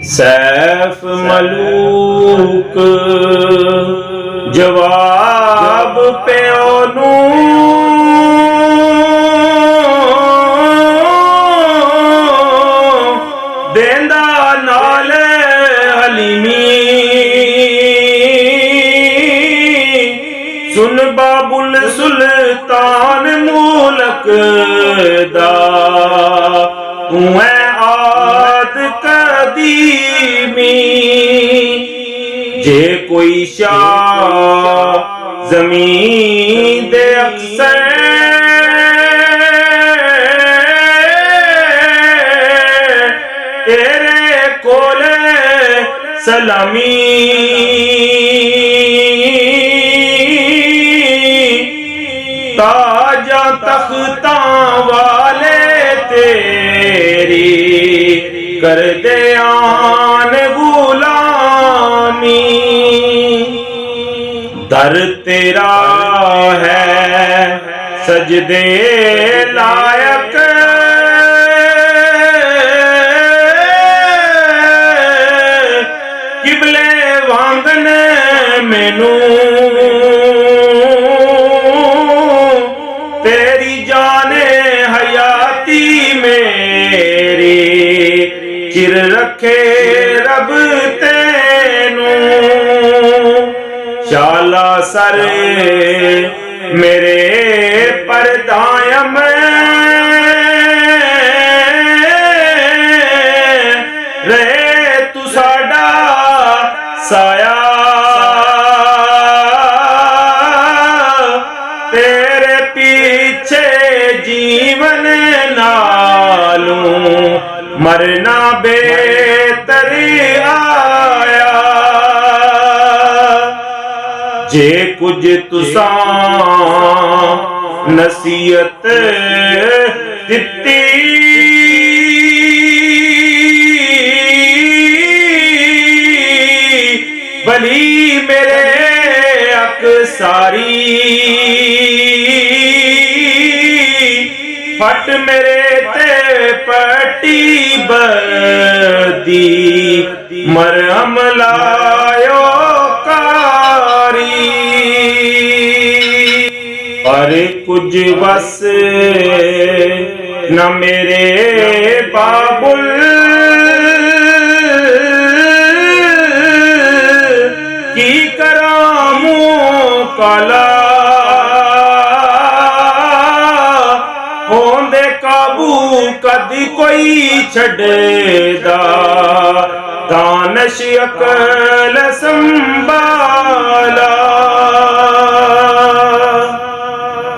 सैफ मलूक जवाब प्यो नू देंदा नाले हलीमी। सुन बाबुल सुल्तान मुल्क दा तू है आद कदीमी। जे कोई शाह ज़मीन दे अक्सर तेरे कोले सलामी। ताजा तख्ता वाले तेरी कर दे आन गुलामी। दर तेरा है सजदे लायक किबले वांगन मैनू। तेरी जाने हयाती मेरी चिर रखे रब तेनू। शाला सर मेरे परदायम रहे तू साडा साया। तेरे पीछे जीवन नालू मरना बेहतर आया। जे कुछ तुसा नसीहत दिती भली मेरे अकसारी। फट मेरे ते पट्टी बदी मरहम लायो कारी। पर कुछ बस न मेरे बाबुल की करामू काला। होंदे काबू कदी कोई छड़ेदा दानश अकल संभाला।